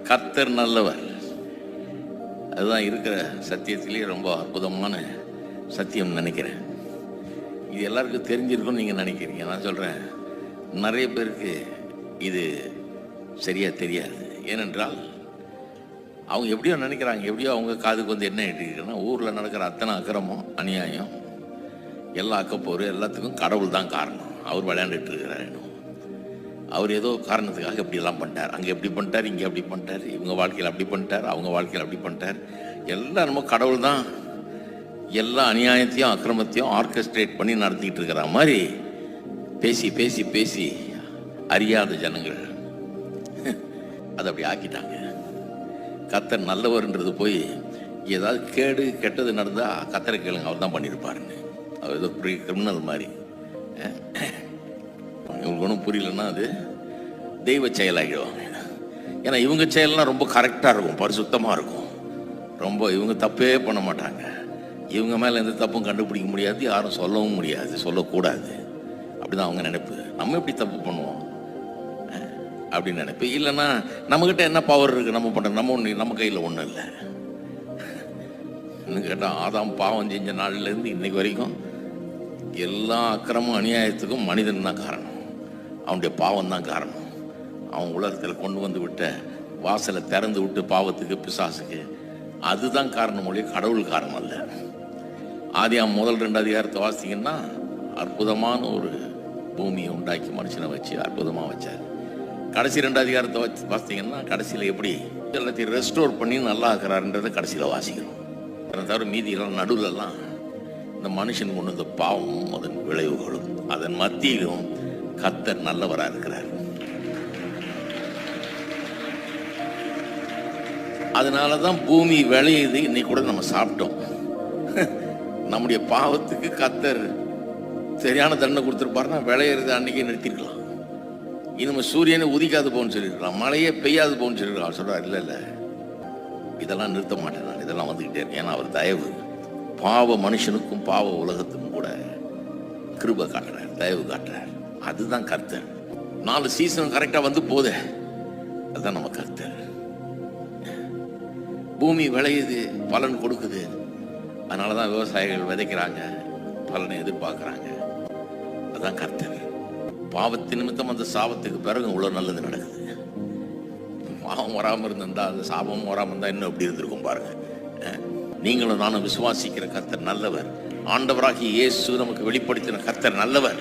கர்த்தர் நல்லவர். அதுதான் இருக்கிற சத்தியத்திலேயே ரொம்ப அற்புதமான சத்தியம் நினைக்கிறேன். இது எல்லாருக்கும் தெரிஞ்சிருக்கும்னு நீங்கள் நினைக்கிறீங்க. நான் சொல்கிறேன், நிறைய பேருக்கு இது சரியாக தெரியாது. ஏனென்றால் அவங்க எப்படியோ நினைக்கிறாங்க, எப்படியோ அவங்க காதுக்கு வந்து என்ன எடுத்துக்கிட்டோன்னா, ஊரில் நடக்கிற அத்தனை அக்கிரமம் அநியாயம் எல்லா அக்கப்போரு எல்லாத்துக்கும் கடவுள் தான் காரணம். அவர் விளையாண்டுட்டு இருக்கிறார். அவர் ஏதோ காரணத்துக்காக இப்படியெல்லாம் பண்ணிட்டார், அங்கே எப்படி பண்ணிட்டார், இங்கே அப்படி பண்ணிட்டார், இவங்க வாழ்க்கையில் அப்படி பண்ணிட்டார், அவங்க வாழ்க்கையில் அப்படி பண்ணிட்டார். எல்லாம் நம்ம கடவுள் தான் எல்லா அநியாயத்தையும் அக்கிரமத்தையும் ஆர்கெஸ்ட்ரேட் பண்ணி நடத்திக்கிட்டு இருக்கிற மாதிரி பேசி பேசி பேசி அறியாத ஜனங்கள் அதை அப்படி ஆக்கிட்டாங்க. கர்த்தர் நல்லவர்ன்றது போய் ஏதாவது கேடு கெட்டது நடந்தால் கர்த்தரை கேளுங்க, அவர் தான் பண்ணியிருப்பாருன்னு. அவர் ஏதோ கிரிமினல் மாதிரி. இவங்களுக்கு ஒன்றும் புரியலன்னா அது தெய்வ செயலாகிடுவாங்க. ஏன்னா இவங்க செயல்லாம் ரொம்ப கரெக்டாக இருக்கும், பரிசுத்தமாக இருக்கும். ரொம்ப இவங்க தப்பே பண்ண மாட்டாங்க. இவங்க மேலே எந்த தப்பும் கண்டுபிடிக்க முடியாது, யாரும் சொல்லவும் முடியாது, சொல்லக்கூடாது. அப்படிதான் அவங்க நினைப்பு. நம்ம எப்படி தப்பு பண்ணுவோம் அப்படின்னு நினைப்பு. இல்லைன்னா நம்மக்கிட்ட என்ன பவர் இருக்குது, நம்ம பண்ணுறோம், நம்ம கையில் ஒன்றும் இல்லை. இன்னும் கேட்டால் ஆதாம் பாவம் செஞ்ச நாள்லேருந்து இன்னைக்கு வரைக்கும் எல்லா அக்கிரமும் அநியாயத்துக்கும் மனிதன் தான் காரணம். அவனுடைய பாவம் தான் காரணம். அவன் உலகத்தில் கொண்டு வந்து விட்ட வாசலை திறந்து விட்டு பாவத்துக்கு பிசாசுக்கு அதுதான் காரணம் ஒழிய கடவுள் காரணம் அல்ல. ஆதியாம் முதல் 2 அதிகாரத்தை வாசிங்கன்னா அற்புதமான ஒரு பூமியை உண்டாக்கி மனுஷனை வச்சு அற்புதமாக வச்சார். கடைசி 2 அதிகாரத்தை வாசித்தீங்கன்னா கடைசியில் எப்படி எல்லாத்தையும் ரெஸ்டோர் பண்ணி நல்லா ஆக்குறாருன்றதை கடைசியில் வாசிக்கிறோம். தவிர மீதியெல்லாம் நடுவில்லாம் இந்த மனுஷன் கொண்டு வந்த பாவமும் அதன் விளைவுகளும் அதன் மத்தியிலும் கர்த்தர் நல்லவராக இருக்கிறார். அதனால தான் பூமி விளையுது. இன்னைக்கு கூட நம்ம சாப்பிட்டோம். நம்முடைய பாவத்துக்கு கர்த்தர் சரியான தண்டனை கொடுத்துருப்பாருன்னா விளையிறது அன்னைக்கே நிறுத்திருக்கலாம். இனிமே சூரியனை உதிக்காது போன்னு சொல்லியிருக்கலாம், மழையே பெய்யாது போன்னு சொல்லியிருக்கலாம். அவர் சொல்றார், இல்லை இல்லை இதெல்லாம் நிறுத்த மாட்டேன், நான் இதெல்லாம் வந்துக்கிட்டே இருக்கேன். ஏன்னா அவர் தயவு பாவ மனுஷனுக்கும் பாவ உலகத்துக்கும் கூட கிருபை காட்டுறார், தயவு காட்டுறார். அதுதான் கர்த்தர். 4 சீசன் கரெக்டாக வந்து போதே, அதுதான் நம்ம கர்த்தர். பூமி விளையுது, பலன் கொடுக்குது. அதனால தான் விவசாயிகள் விதைக்கிறாங்க, பலனை எதிர்பார்க்குறாங்க. அதுதான் கர்த்தர். பாவத்தின் நிமித்தம் அந்த சாபத்துக்கு பிறகு இவ்வளோ நல்லது நடக்குது. பாவம் வராமல் இருந்திருந்தா, அந்த சாபமும் வராமல் இருந்தால் இன்னும் எப்படி இருந்திருக்கும் பாருங்க. நீங்களும் நானும் விசுவாசிக்கிற கர்த்தர் நல்லவர். ஆண்டவராகிய இயேசு நமக்கு வெளிப்படுத்தின கர்த்தர் நல்லவர்.